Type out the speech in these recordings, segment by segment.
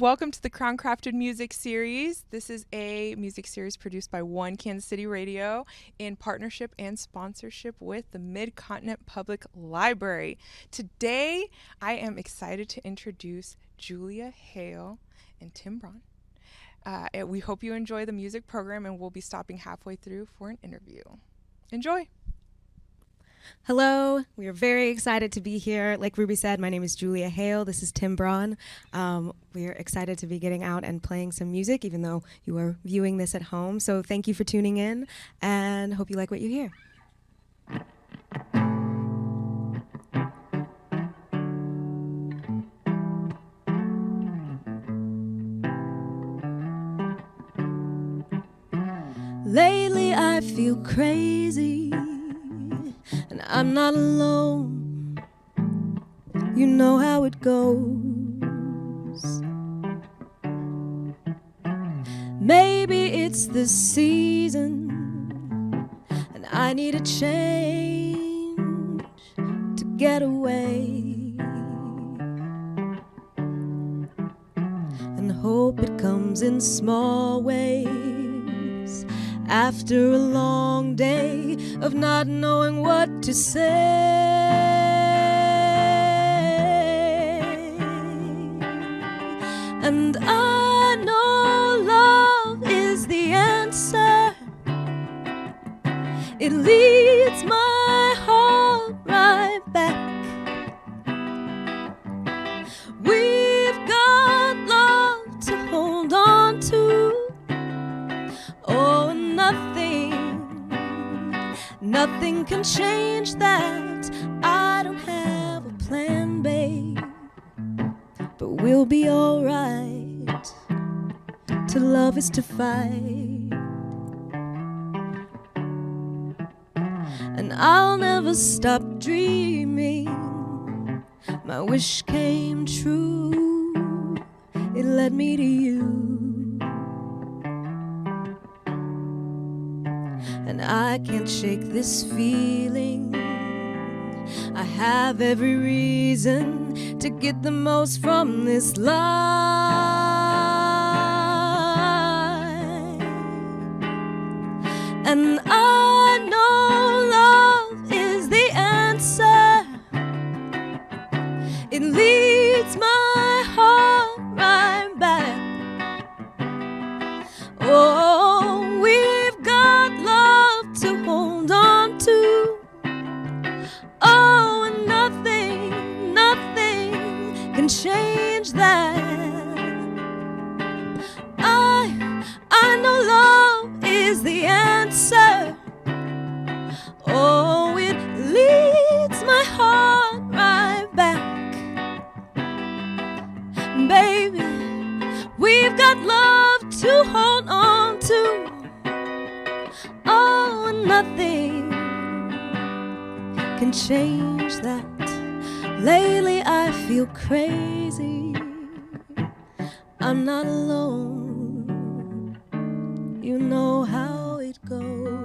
welcome to the Crown Crafted Music Series. This is a music series produced by One Kansas City Radio in partnership and sponsorship with the Mid-Continent Public Library. Today, I am excited to introduce Julia Haile and Tim Braun. We hope you enjoy the music program, and we'll be stopping halfway through for an interview. Enjoy. Hello, we are very excited to be here. Like Ruby said, my name is Julia Haile. This is Tim Braun. We are excited to be getting out and playing some music, even though you are viewing this at home. So thank you for tuning in, and hope you like what you hear. Lately I feel crazy, and I'm not alone. You know how it goes. Maybe it's the season, and I need a change to get away, and hope it comes in small ways. After a long day of not knowing what to say, and I know love is the answer. It leads my heart right back. We've got love to hold on to. Oh, nothing can change that. I don't have a plan, babe, but we'll be alright. To love is to fight, and I'll never stop dreaming. My wish came true. It led me to you. And I can't shake this feeling. I have every reason to get the most from this life. And I know love is the answer. It leads my heart right back. Oh, we've got love to hold on to. Oh, and nothing can change that. I know love is the answer. Oh, it leads my heart right back. Baby, we've got love to hold on to. Oh, and nothing can change that. Lately I feel crazy. I'm not alone. You know how it goes.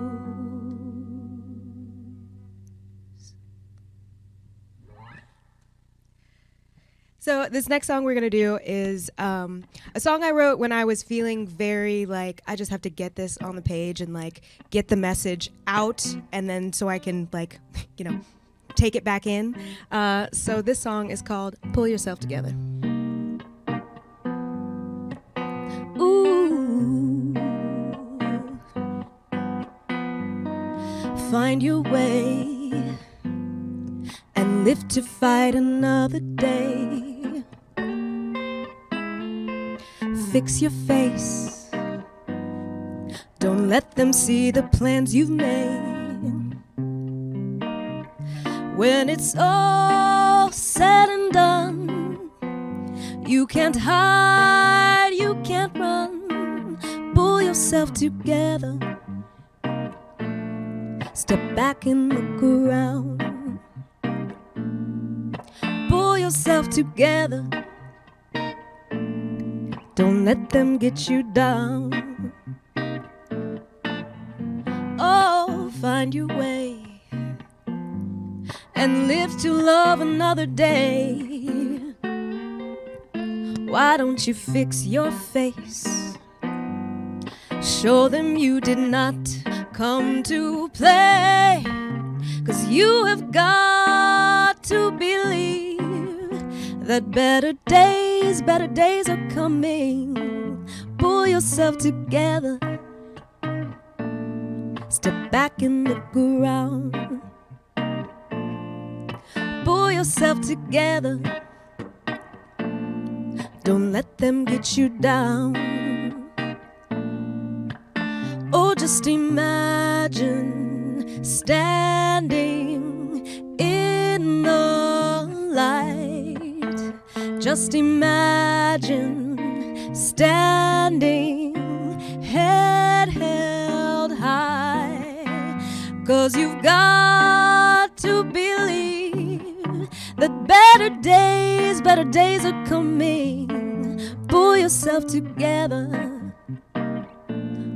So this next song we're going to do is a song I wrote when I was feeling very like I just have to get this on the page and like get the message out, and then so I can like, you know, take it back in. So this song is called Pull Yourself Together. Ooh. Find your way and live to fight another day. Fix your face. Don't let them see the plans you've made. When it's all said and done, you can't hide, you can't run. Pull yourself together. Step back and look around. Pull yourself together. Don't let them get you down. Oh, find your way and live to love another day. Why don't you fix your face? Show them you did not come to play. 'Cause you have got to believe that better days are coming. Pull yourself together. Step back and look around. Pull yourself together. Don't let them get you down. Oh, just imagine standing in the light. Just imagine standing head held high. 'Cause you've got to believe that better days are coming. Pull yourself together.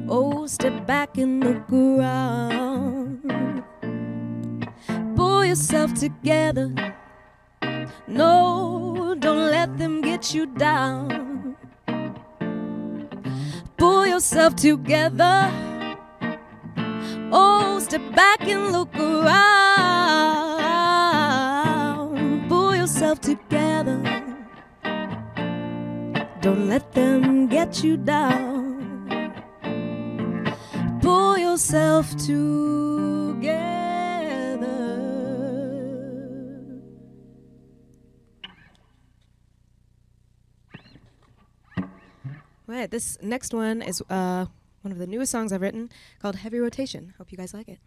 Oh, step back and look around. Pull yourself together. No, don't let them get you down. Pull yourself together. Oh, step back and look around. Pull yourself together. Don't let them get you down. Pull yourself together. All right, this next one is one of the newest songs I've written called Heavy Rotation. Hope you guys like it.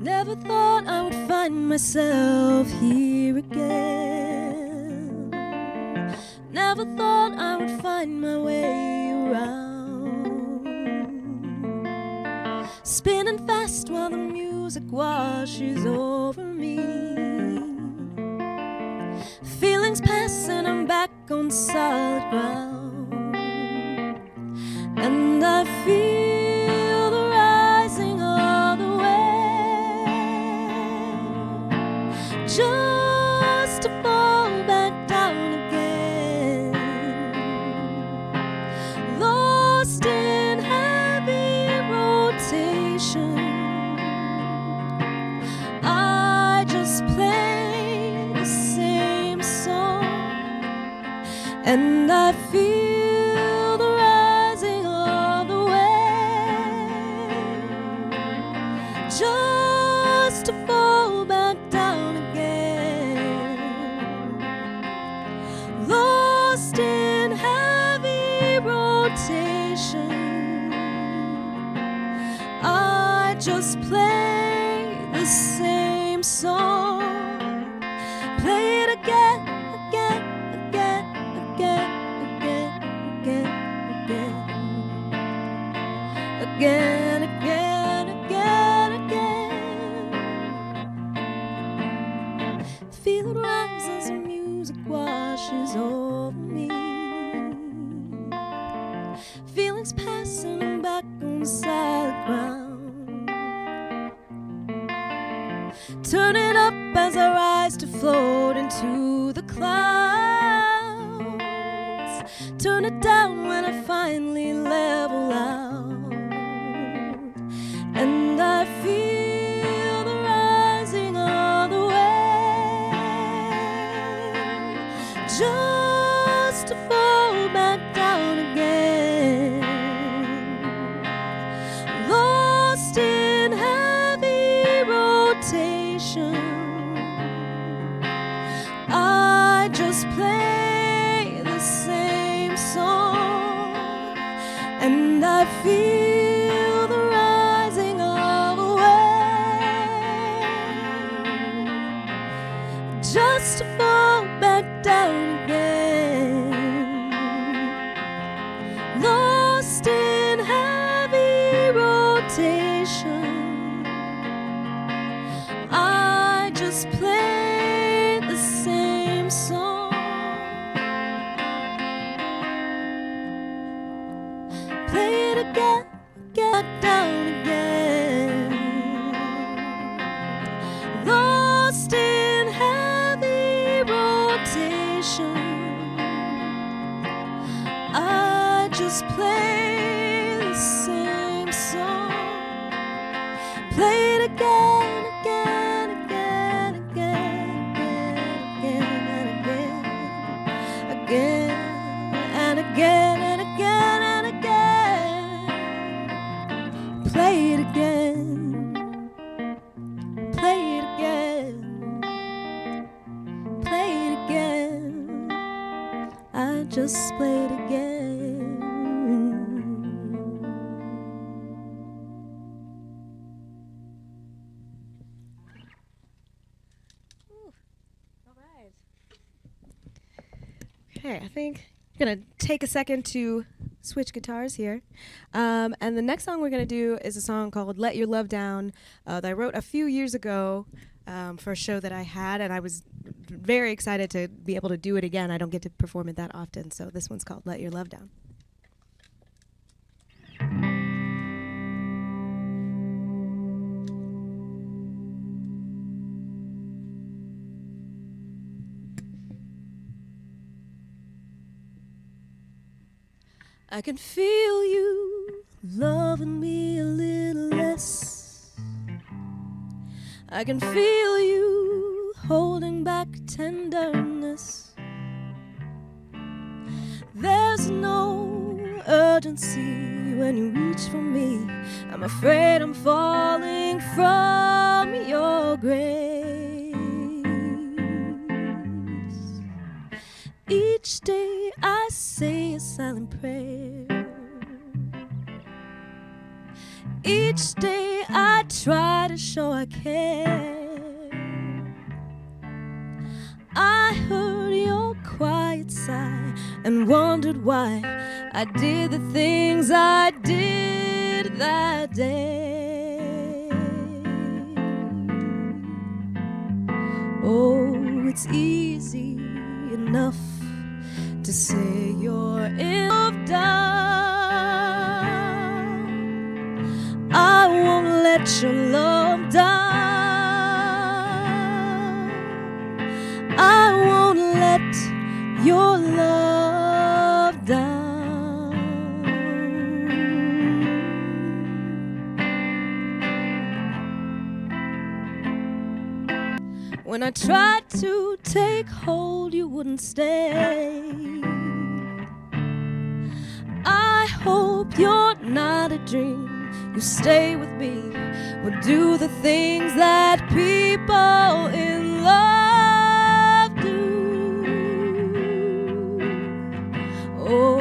Never thought I would find myself here again. Never thought I would find my way around. Spinning fast while the music washes over me. Feelings pass and I'm back on solid ground. And I feel the rising of the wave, just to fall back down again, lost in heavy rotation. I just play the same song, and I feel the rising of the wave, just to fall back down again, lost in heavy rotation. I just play the same song, play it again, again, again, again, again, again, again, again, again, again. Feel it rise as the music washes over me. Feelings pass and I'm back on solid ground. Turn it up as I rise to float into the clouds. Turn it down when I finally level out. And I feel the rising of the wave, just to fall back down again, lost in heavy rotation. I just play the same song, and I feel the rising of a wave, just to fall back down again, lost in heavy rotation. I just play the same song. again, get down again. Lost in heavy rotation, I just play the same song. Play it again, again, again, again, again, again, and again, again, and again, and again, and again. Play it again, play it again, play it again. I just played again. Okay, I think I'm gonna take a second to switch guitars here. And the next song we're gonna do is a song called Let Your Love Down that I wrote a few years ago for a show that I had, and I was very excited to be able to do it again. I don't get to perform it that often, so this one's called Let Your Love Down. I can feel you loving me a little less. I can feel you holding back tenderness. There's no urgency when you reach for me. I'm afraid I'm falling from your grace. Each day I say a silent prayer. Each day I try to show I care. I heard your quiet sigh and wondered why I did the things I did that day. Oh, it's easy enough to say you're in love down. I won't let your love down. I won't let your love down. When I tried to take hold, you wouldn't stay. I hope you're not a dream. You stay with me. We'll do the things that people in love do. Oh,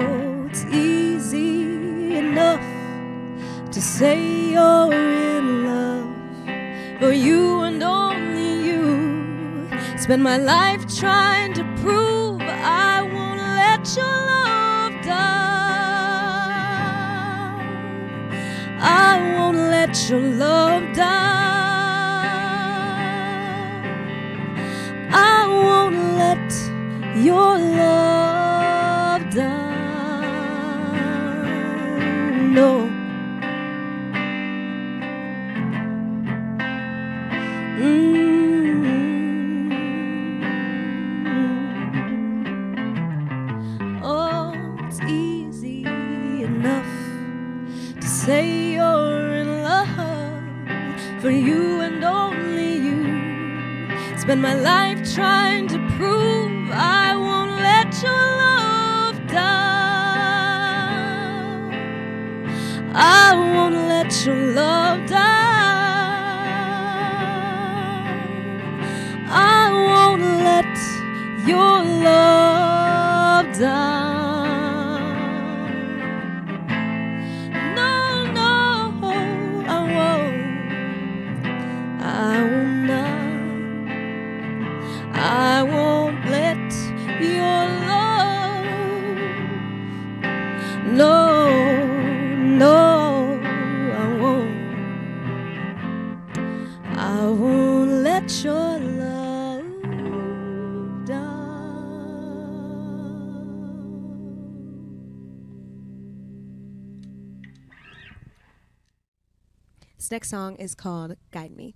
it's easy enough to say you're in love. For you and only you. Spend my life trying to prove I won't let your love down. I won't let your love down. I won't let your love down. No. Oh, it's easy enough to say you're in love. For you and only you. Spend my life trying to prove I won't let your love down. I won't let your love down. I won't let your love down. No, no, I won't. I will not. I won't let your love. No, no, I won't. I won't let your love down. This next song is called Guide Me.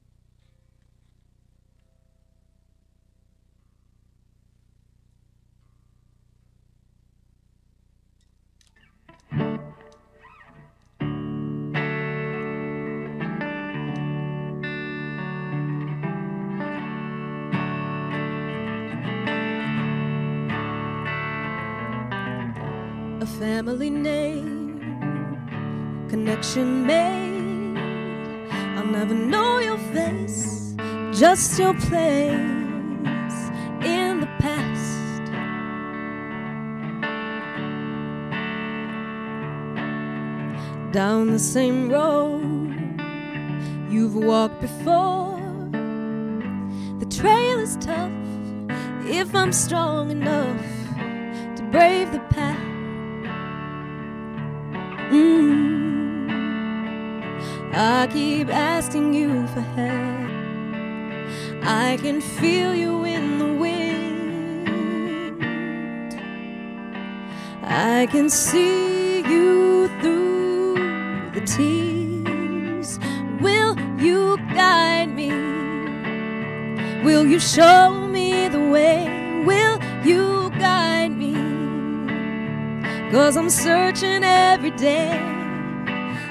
A family name, connection made. I'll never know your face, just your place in the past. Down the same road you've walked before. The trail is tough if I'm strong enough to brave the path. I keep asking you for help. I can feel you in the wind. I can see you through the tears. Will you guide me? Will you show me the way? Will you guide me? 'Cause I'm searching every day.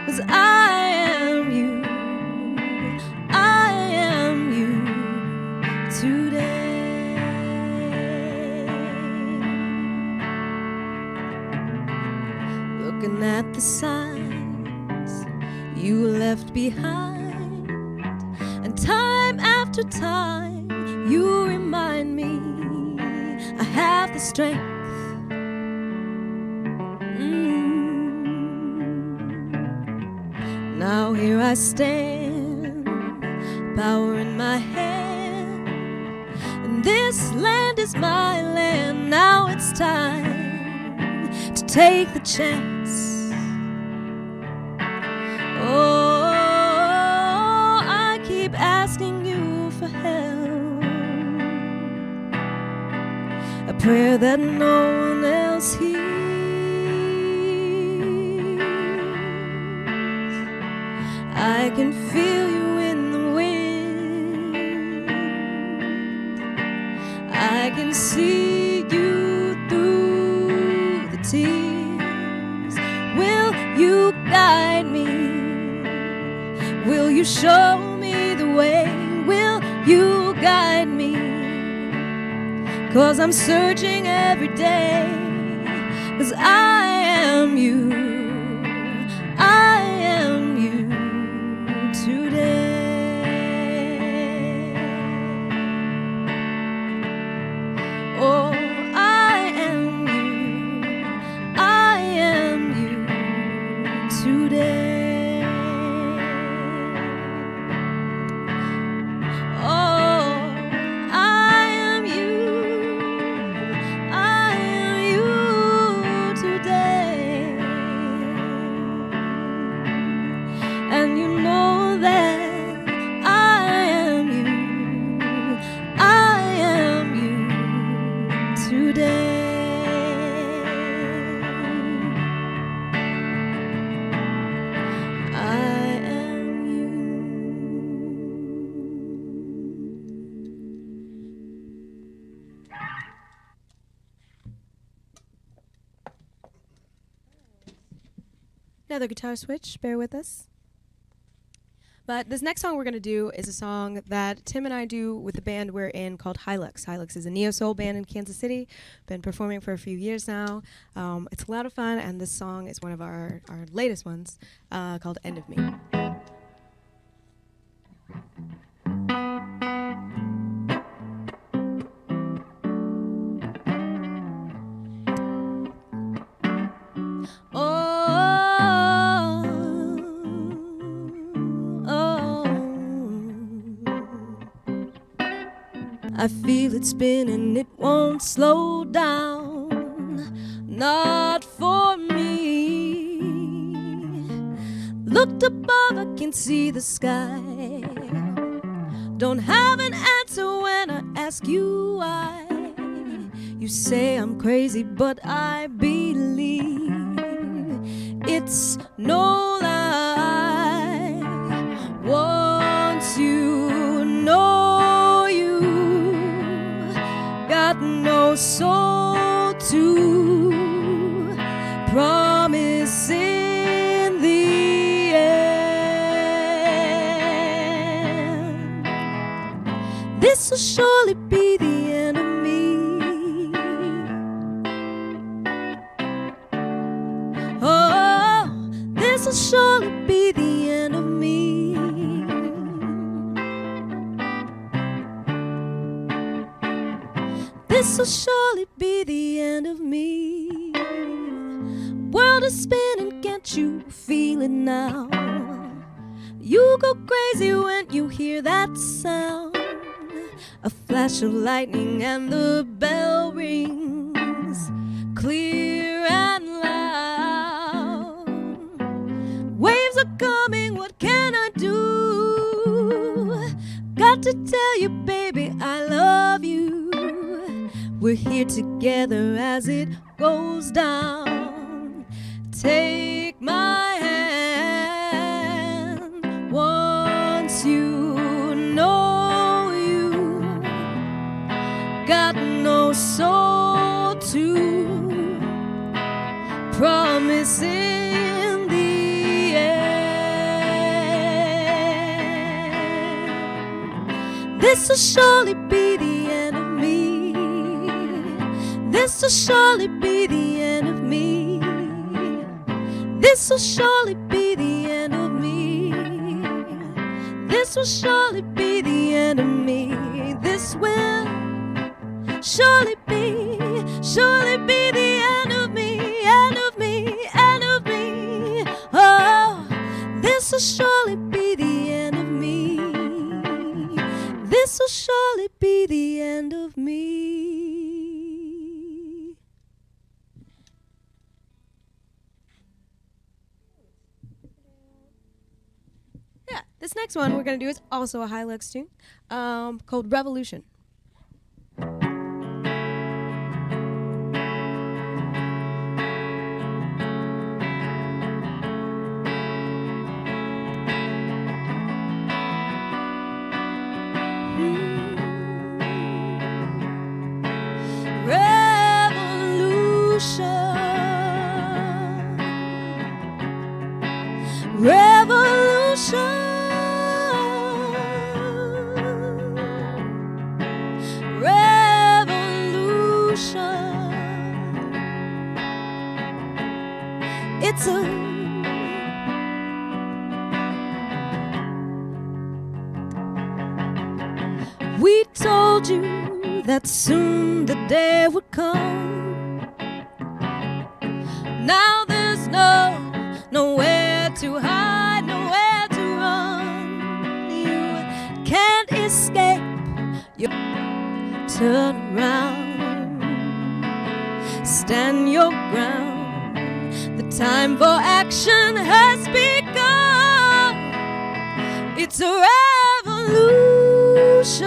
'Cause I am you. I am you today. Looking at the signs you left behind, and time after time you remind me I have the strength. Now here I stand, power in my hand, and this land is my land. Now it's time to take the chance. Oh, I keep asking you for help, a prayer that no one else hears. I can feel you in the wind. I can see you through the tears. Will you guide me? Will you show me the way? Will you guide me? 'Cause I'm searching every day. 'Cause I am you. I am you today. Oh, I am you. I am you today. Oh, I am you. I am you today. And you know that I am you. I am you today. I am you. Another guitar switch, bear with us. But this next song we're going to do is a song that Tim and I do with the band we're in called Haile. Haile is a neo-soul band in Kansas City. Been performing for a few years now. It's a lot of fun, and this song is one of our latest ones called End of Me. I feel it spinning, it won't slow down, not for me. Looked above, I can see the sky. Don't have an answer when I ask you why. You say I'm crazy, but I believe it's no lie. got no soul to promise in the end. This will surely be the end of me. Oh, this will surely be the end of me. This will surely be the end of me. World is spinning, can't you feel it now? You go crazy when you hear that sound. A flash of lightning and the bell rings clear and loud. Waves are coming, what can I do? Got to tell you, baby, I love you. We're here together as it goes down. Take my hand. Once you know you got no soul to promise in the end. This will surely be the end of me. This will surely be the end of me. This will surely be the end of me. This will surely be the end of me. This will surely be the end of me, end of me, end of me. Oh, this will surely be the end of me. This will surely be the end of me. Yeah, this next one we're going to do is also a Haile tune called Revolution. It's a we told you that soon the day would come. Now there's nowhere to hide, nowhere to run. You can't escape. You turn around, stand your ground. The time for action has begun. It's a revolution,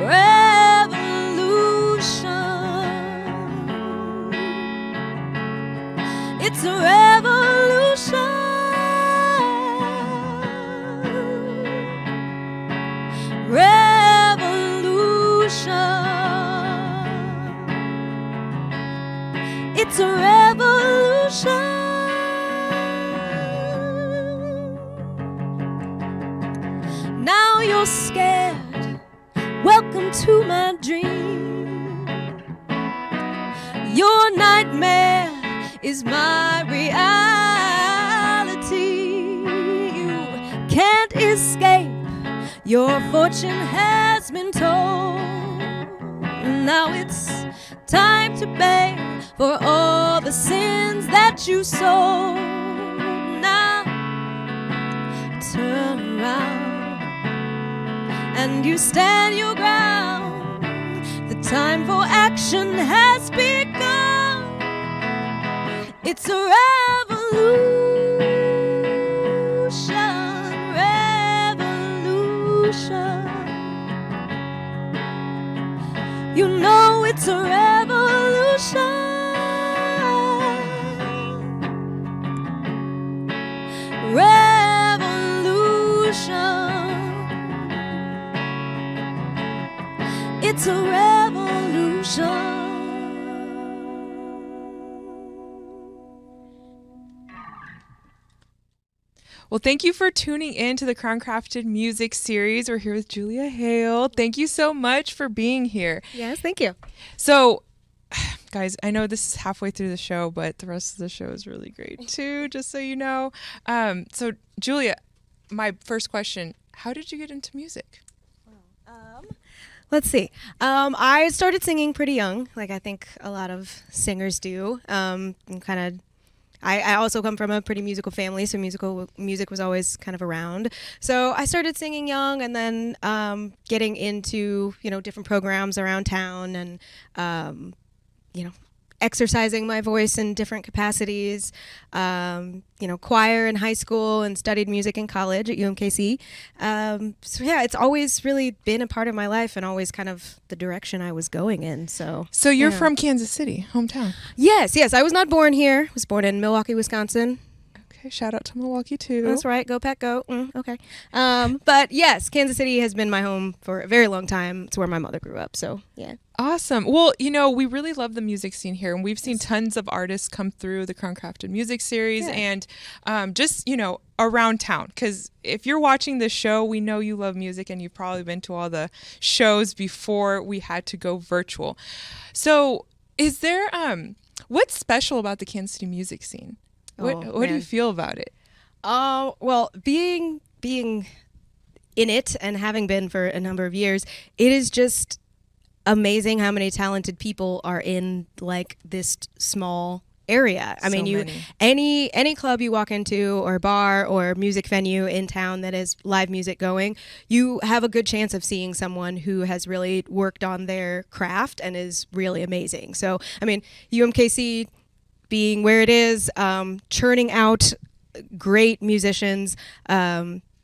revolution. It's a revolution, revolution. It's a revolution. Now you're scared. Welcome to my dream. Your nightmare is my reality. You can't escape. Your fortune has been told. Now it's time to pay for all the sins that you sold. Now turn around and you stand your ground. The time for action has begun. It's a revolution, revolution. You know it's a revolution, revolution. It's a revolution. Well, thank you for tuning in to the Crown Crafted Music Series. We're here with Julia Haile. Thank you so much for being here. Yes, thank you. So, guys, I know this is halfway through the show, but the rest of the show is really great too, just so you know. So, Julia, my first question, how did you get into music? Let's see. I started singing pretty young, like I think a lot of singers do. I also come from a pretty musical family, so music was always kind of around. So I started singing young, and then getting into different programs around town, and exercising my voice in different capacities. Choir in high school, and studied music in college at UMKC. So yeah, it's always really been a part of my life, and always kind of the direction I was going in. So you're from Kansas City, hometown? Yes. I was not born here. I was born in Milwaukee, Wisconsin. Okay, shout out to Milwaukee too. That's right. Go Pack, go. Okay. But yes, Kansas City has been my home for a very long time. It's where my mother grew up. So yeah. Awesome. Well, we really love the music scene here, and we've seen tons of artists come through the Crown Crafted Music Series, and just, around town. Because if you're watching this show, we know you love music, and you've probably been to all the shows before we had to go virtual. So is there, what's special about the Kansas City music scene? What do you feel about it? Well, being in it and having been for a number of years, it is just amazing how many talented people are in like this small area. I mean, any club you walk into, or bar or music venue in town that is live music going, you have a good chance of seeing someone who has really worked on their craft and is really amazing. So, I mean, UMKC being where it is, churning out great musicians.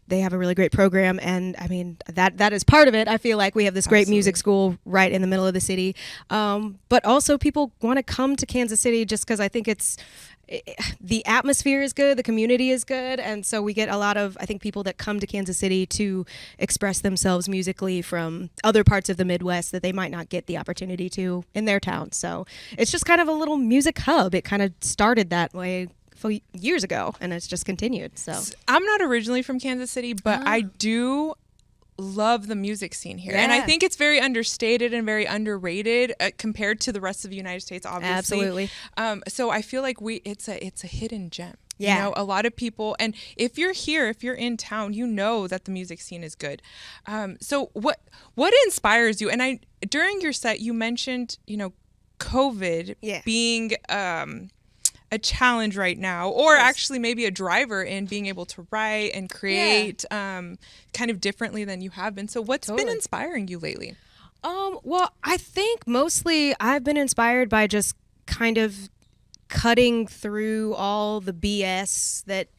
They have a really great program, and I mean that is part of it. I feel like we have this great music school right in the middle of the city, but also people want to come to Kansas City just because I think the atmosphere is good, the community is good, and so we get a lot of, I think, people that come to Kansas City to express themselves musically from other parts of the Midwest that they might not get the opportunity to in their town. So it's just kind of a little music hub. It kind of started that way years ago, and it's just continued. So I'm not originally from Kansas City, but I do love the music scene here, and I think it's very understated and very underrated compared to the rest of the United States, obviously. Absolutely. So I feel like it's a hidden gem. Yeah. A lot of people, and if you're here, if you're in town, that the music scene is good. So what inspires you? And during your set, you mentioned COVID being a challenge right now, or actually maybe a driver in being able to write and create kind of differently than you have been. So what's been inspiring you lately? Well, I think mostly I've been inspired by just kind of cutting through all the BS that,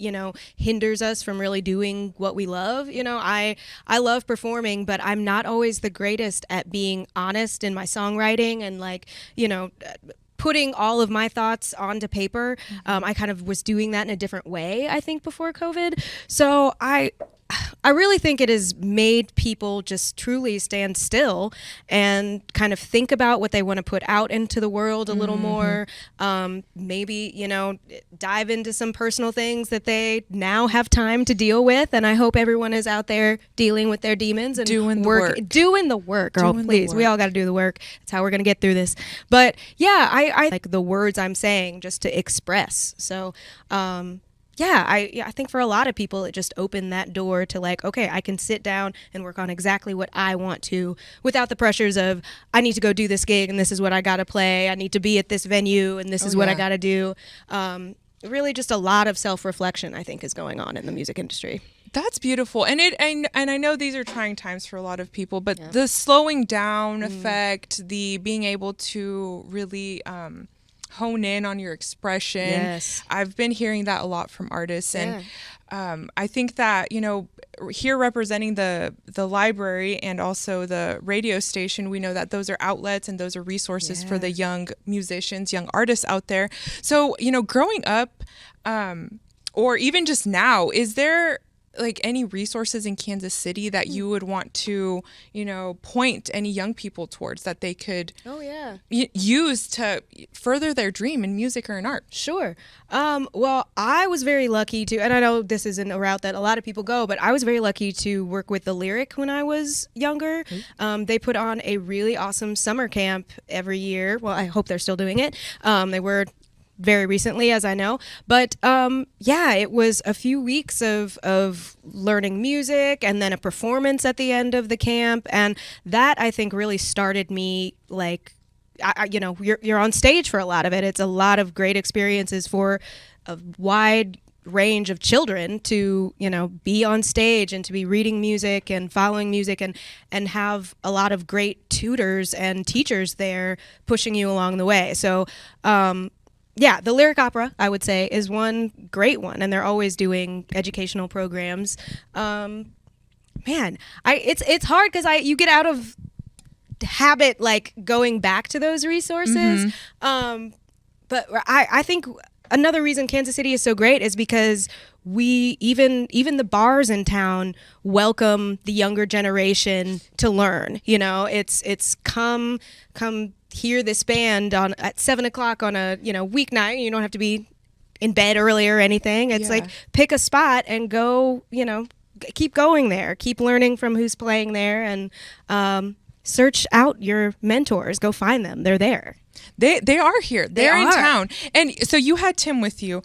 hinders us from really doing what we love. I love performing, but I'm not always the greatest at being honest in my songwriting and putting all of my thoughts onto paper. I kind of was doing that in a different way, I think, before COVID. So I really think it has made people just truly stand still and kind of think about what they want to put out into the world a little more. Maybe, dive into some personal things that they now have time to deal with. And I hope everyone is out there dealing with their demons and doing the work. Doing the work, girl, please. We all got to do the work. That's how we're going to get through this. But yeah, I like the words I'm saying just to express. So, I think for a lot of people, it just opened that door to okay, I can sit down and work on exactly what I want to without the pressures of, I need to go do this gig and this is what I got to play. I need to be at this venue and this is what I got to do. Really just a lot of self-reflection, I think, is going on in the music industry. That's beautiful. And I know these are trying times for a lot of people, but the slowing down effect, the being able to really hone in on your expression. Yes. I've been hearing that a lot from artists, and I think that here representing the library and also the radio station, we know that those are outlets and those are resources for the young musicians, young artists out there. So growing up, or even just now, is there like any resources in Kansas City that you would want to, point any young people towards that they could use to further their dream in music or in art? Sure. Well, I was very lucky to, and I know this isn't a route that a lot of people go, but I was very lucky to work with the Lyric when I was younger. They put on a really awesome summer camp every year. Well, I hope they're still doing it. They were very recently, as I know. But it was a few weeks of learning music and then a performance at the end of the camp. And that, I think, really started me, like, you're on stage for a lot of it. It's a lot of great experiences for a wide range of children to, be on stage and to be reading music and following music and have a lot of great tutors and teachers there pushing you along the way. So, the Lyric Opera, I would say, is one great one, and they're always doing educational programs. It's hard because you get out of habit, like, going back to those resources. But I think another reason Kansas City is so great is because we even the bars in town welcome the younger generation to learn. It's come hear this band at 7:00 on a weeknight. You don't have to be in bed early or anything. It's like pick a spot and go. Keep going there. Keep learning from who's playing there, and search out your mentors. Go find them. They're there. They are here. They're in town. And so you had Tim with you,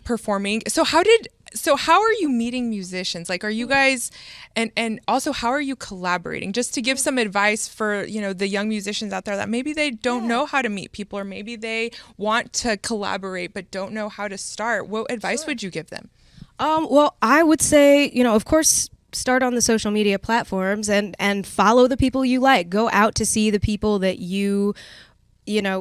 performing. So how are you meeting musicians? Like, are you guys, and also how are you collaborating? Just to give some advice for, the young musicians out there that maybe they don't know how to meet people, or maybe they want to collaborate but don't know how to start. What advice would you give them? Well, I would say, of course, start on the social media platforms and follow the people you like. Go out to see the people that you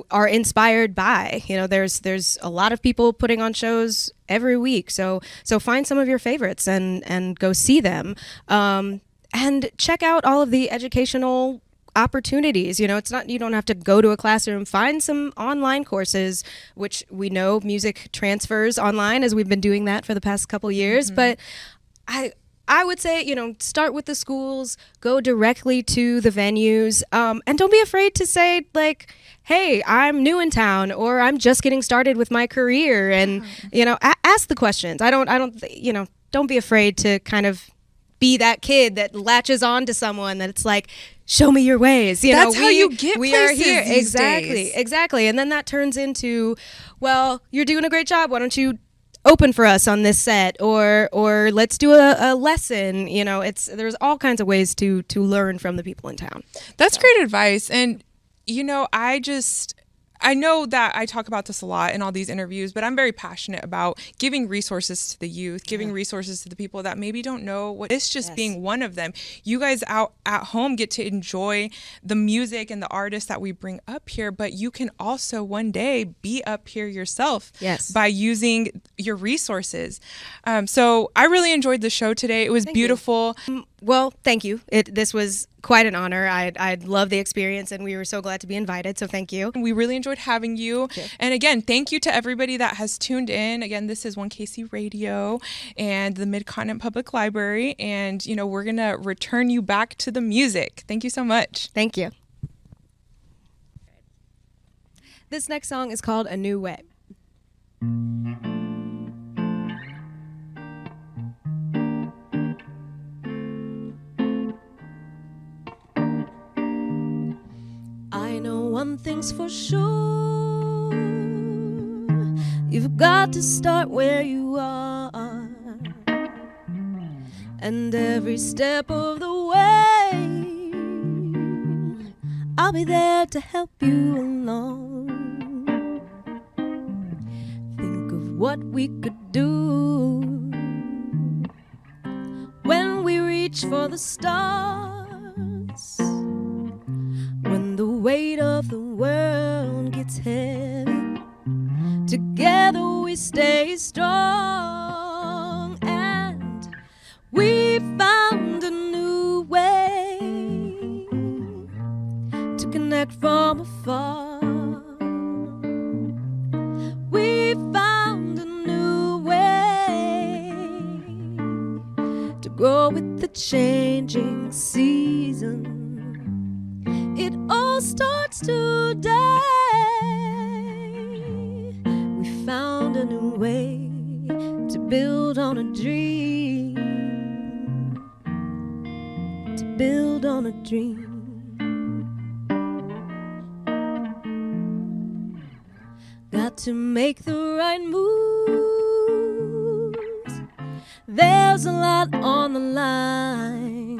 are inspired by. There's a lot of people putting on shows every week. So find some of your favorites and go see them. And check out all of the educational opportunities. It's not, you don't have to go to a classroom. Find some online courses, which we know music transfers online, as we've been doing that for the past couple years. But I would say, start with the schools, go directly to the venues, and don't be afraid to say, like, hey, I'm new in town, or I'm just getting started with my career, and, ask the questions. Don't be afraid to kind of be that kid that latches on to someone that it's like, show me your ways. That's how you get we places are here. these days. Exactly. And then that turns into, well, you're doing a great job. Why don't you open for us on this set, or let's do a lesson. There's all kinds of ways to learn from the people in town. That's great advice. And I know that I talk about this a lot in all these interviews, but I'm very passionate about giving resources to the youth, giving resources to the people that maybe don't know what it's just being one of them. You guys out at home get to enjoy the music and the artists that we bring up here, but you can also one day be up here yourself by using your resources. So I really enjoyed the show today. It was beautiful. Well, thank you. This was quite an honor. I love the experience, and we were so glad to be invited, so thank you. We really enjoyed having you. Okay. And again, thank you to everybody that has tuned in. Again, this is 1KC Radio and the Mid-Continent Public Library, and we're going to return you back to the music. Thank you so much. Thank you. This next song is called A New Way. One thing's for sure, you've got to start where you are, and every step of the way I'll be there to help you along. Think of what we could do when we reach for the stars, when the weight of the world gets heavy. Together we stay strong, and we found a new way to connect from afar. We found a new way changing season. It all starts today. We found a new way to build on a dream, to build on a dream. Got to make the right moves. There's a lot on the line,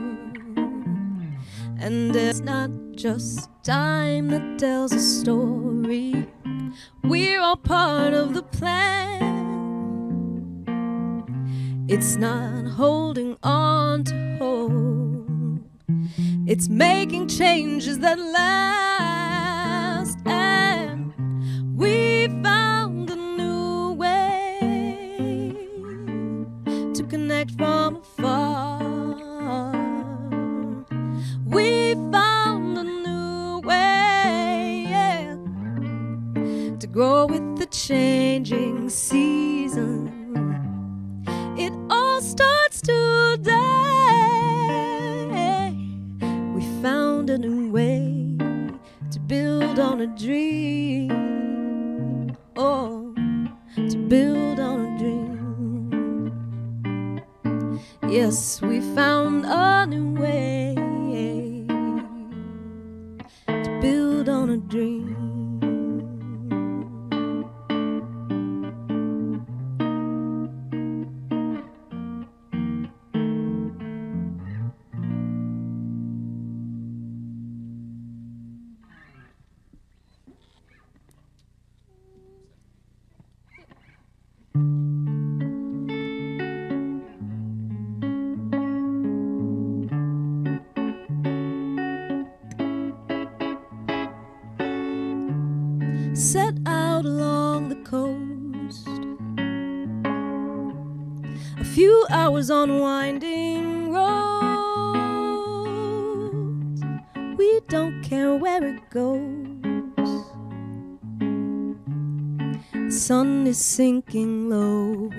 and it's not just time that tells a story. We're all part of the plan. It's not holding on to hope. It's making changes that last. And we found a new way to connect from afar. We found a new way, yeah, to grow with the changing season. It all starts today. We found a new way to build on a dream. Oh, to build on a dream. Yes, we found a new way to build on a dream. Set out along the coast, a few hours on winding roads. We don't care where it goes. The sun is sinking low.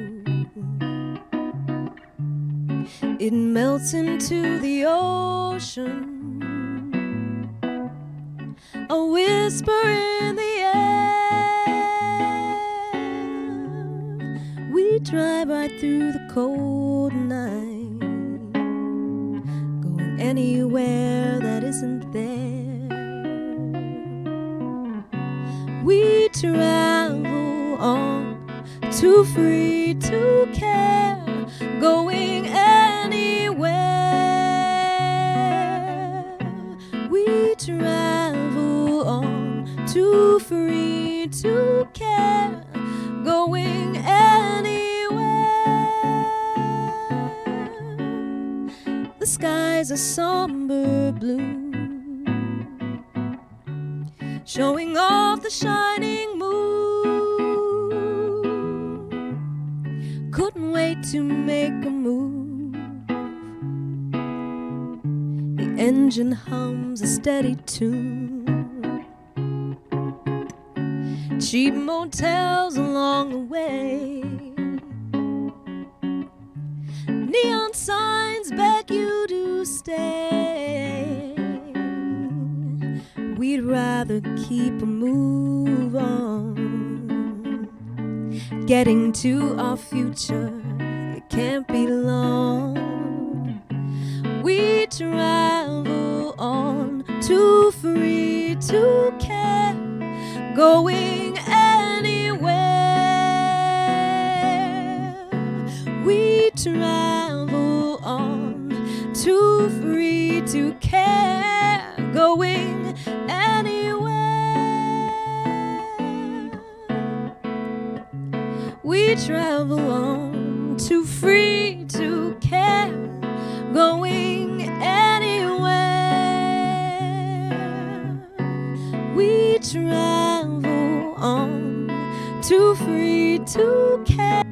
It melts into the ocean, a whisper in the we drive right through the cold night, going anywhere that isn't there. We travel on, too free to care, going anywhere. We travel on, too free to care, going anywhere. The skies are somber blue, showing off the shining moon. Couldn't wait to make a move. The engine hums a steady tune. Cheap motels along the way, neon signs beg you to stay. We'd rather keep a move on. Getting to our future, it can't be long. We travel on, too free to care, going anywhere. We travel on, too free to care, going anywhere. We travel on, too free to care, going anywhere. We travel on, too free to care.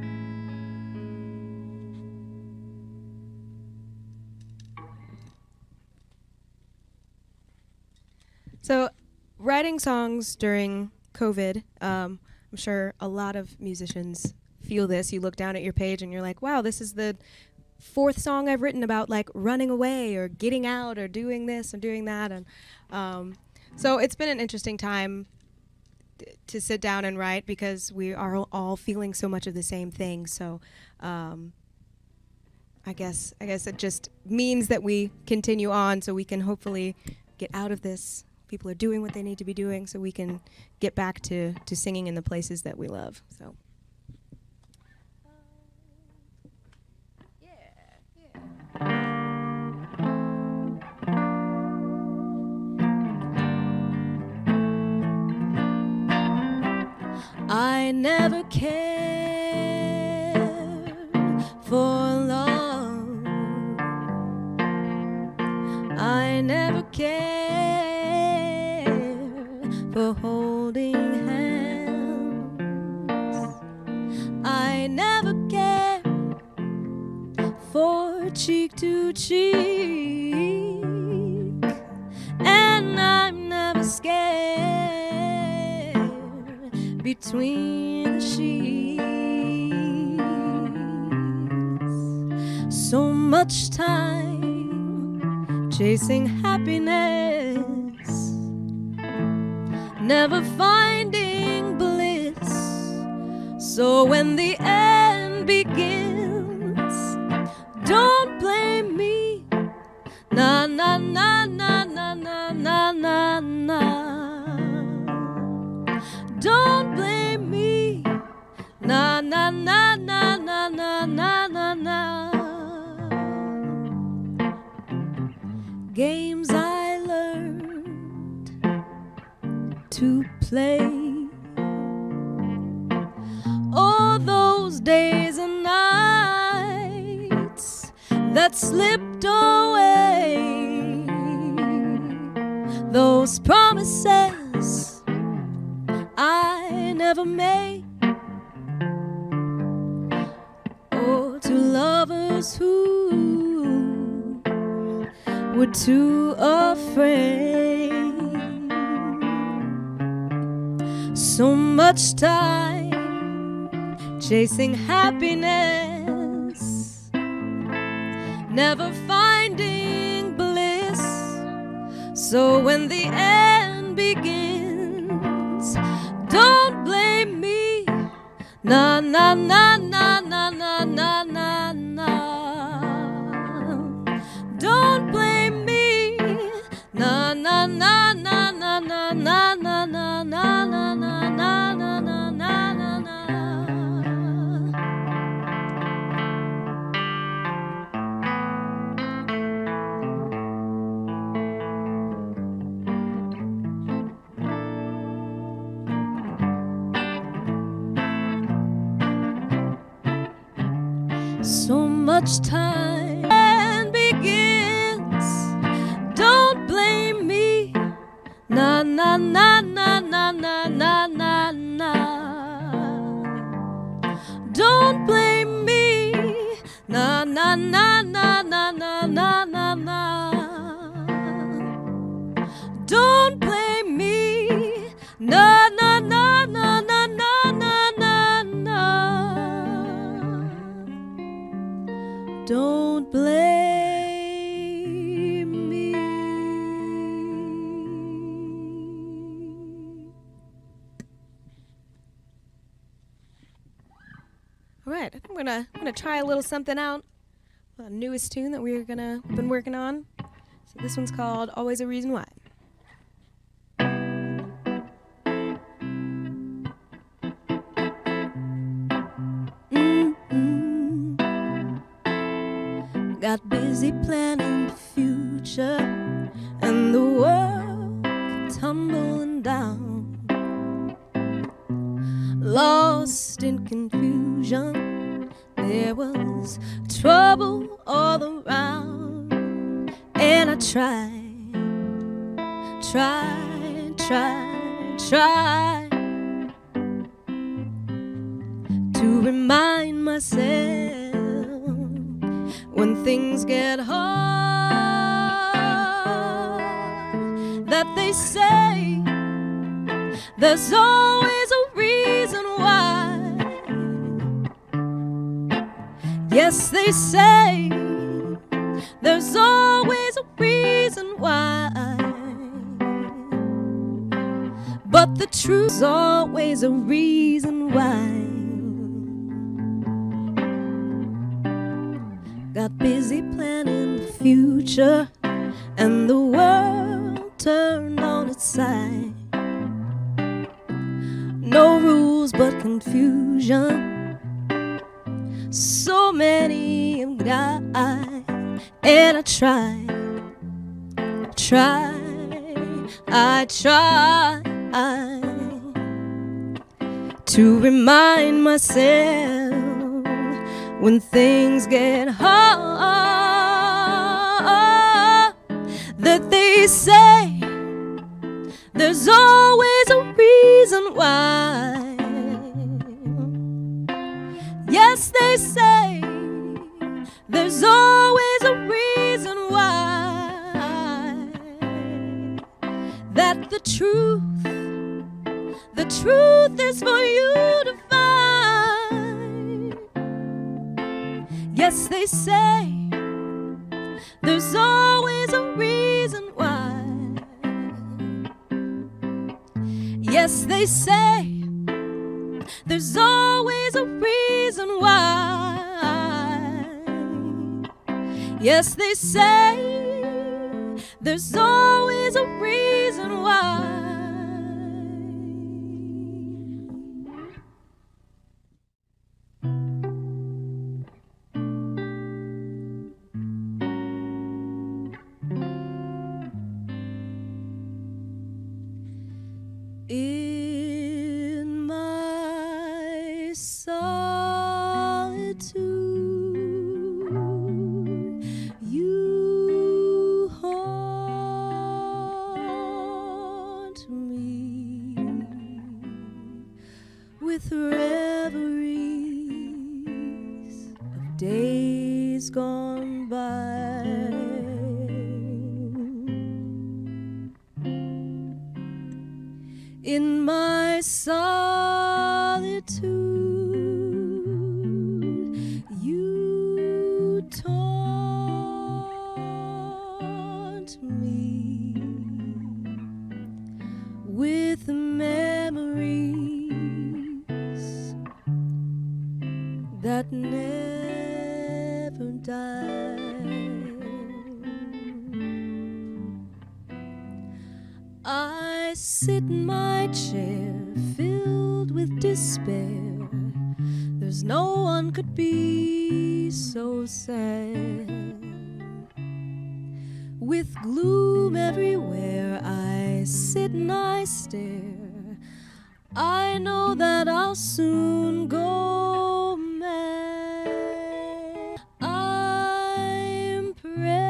So, writing songs during COVID, I'm sure a lot of musicians feel this. You look down at your page and you're like, wow, this is the fourth song I've written about like running away or getting out or doing this or doing that. And so it's been an interesting time to sit down and write because we are all feeling so much of the same thing. So I guess it just means that we continue on so we can hopefully get out of this. People are doing what they need to be doing so we can get back to singing in the places that we love. So. I never cared for love. I never cared for holding hands. I never cared for cheek to cheek. And I'm never scared between the sheets. So much time chasing happiness, never finding bliss. So when the end begins, don't blame me. Na na na na na na na na na. Don't blame me. Na na na na na na na na na. Games I learned to play, all those days and nights that slipped away, those promises I never made, or to lovers who were too afraid. So much time chasing happiness, never finding bliss. So when the end begins, don't blame me. Na na na na na na na na na. Don't blame me. Na na na na na na na na na na na na na na na na na. So much time and begins. Don't blame me. Na na na na na na na na na. Don't blame me. Na na na na na na na na na. Don't blame me. Na na na na na na na na na. Don't blame me. All right, I think I'm gonna try a little something out. The newest tune that we've been working on. So this one's called "Always a Reason Why." Got busy planning the future, and the world kept tumbling down. Lost in confusion, there was trouble all around. And I tried to remind myself, when things get hard, that they say there's always a reason why. Yes, they say there's always a reason why, but the truth's always a reason why. Got busy planning the future, and the world turned on its side. No rules but confusion, so many have died. And I try to remind myself when things get hard, that they say there's always a reason why. Yes, they say there's always a reason why. That the truth is for you to find. Yes, they say there's always a reason why. Yes, they say there's always a reason why. Yes, they say there's always a reason why. In my solitude, you haunt me with reveries of days gone by. In my solitude, you taunt me with memories that never die. I sit in my chair filled with despair. There's no one could be so sad. With gloom everywhere, I sit and I stare. I know that I'll soon go mad. I'm praying,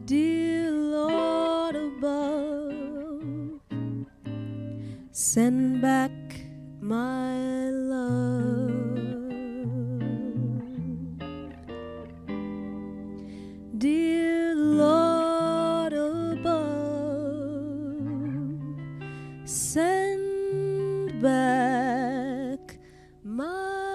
dear Lord above, send back my love. Dear Lord above, send back my love.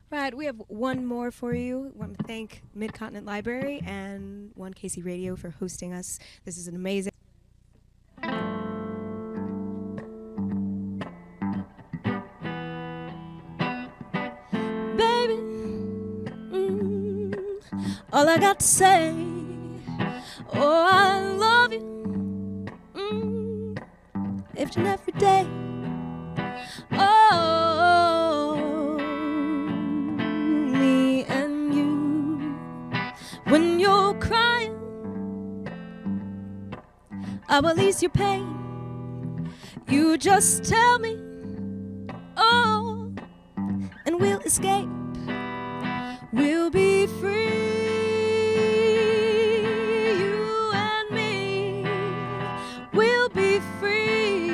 Right, we have one more for you. I want to thank Mid-Continent Library and One KC Radio for hosting us. This is an amazing. Baby, all I got to say, oh, I love you, each and every day. Oh, me and you, when you're crying, I will ease your pain. You just tell me, oh, and we'll escape. We'll be free, you and me. We'll be free.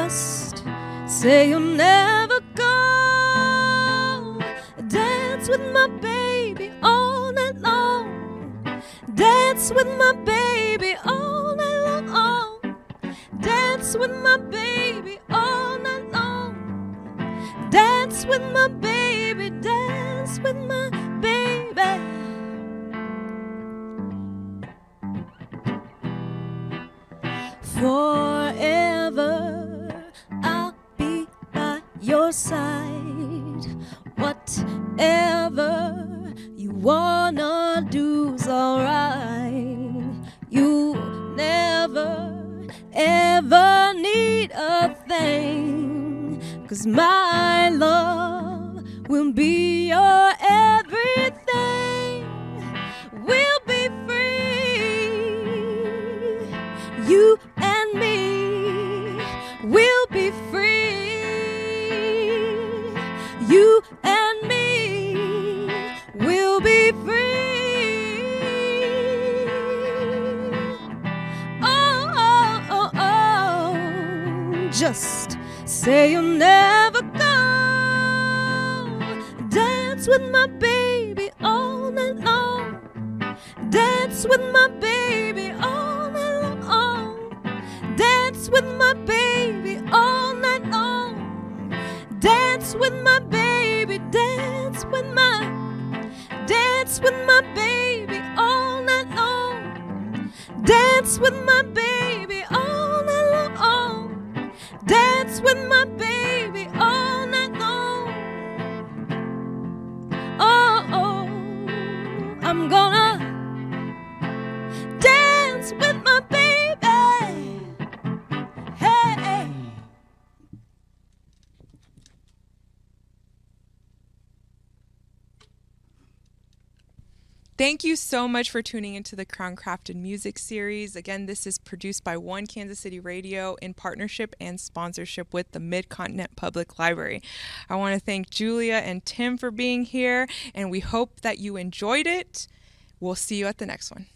Just say you'll never go. Dance with my baby all night long. Dance with my baby all night long. Dance with my baby all night long. Dance with my baby, dance with my baby. Forever I'll be by your side. Whatever you wanna do's alright. You never ever need a thing, 'cause my love will be your everything. We'll be free, you and me. We'll be free, you and me. We'll be free. Oh, oh, oh, oh. Just say you'll never go. Dance with my baby all night long. Dance with my baby all night long. Dance with my baby all night long. Dance with my baby, dance with my baby all night long. Dance with my baby all night long. Dance with my baby all night long. Oh, oh, I'm gonna dance with my baby. Hey. Thank you so much for tuning into the Crown Crafted Music Series. Again, this is produced by One Kansas City Radio in partnership and sponsorship with the Mid-Continent Public Library. I want to thank Julia and Tim for being here, and we hope that you enjoyed it. We'll see you at the next one.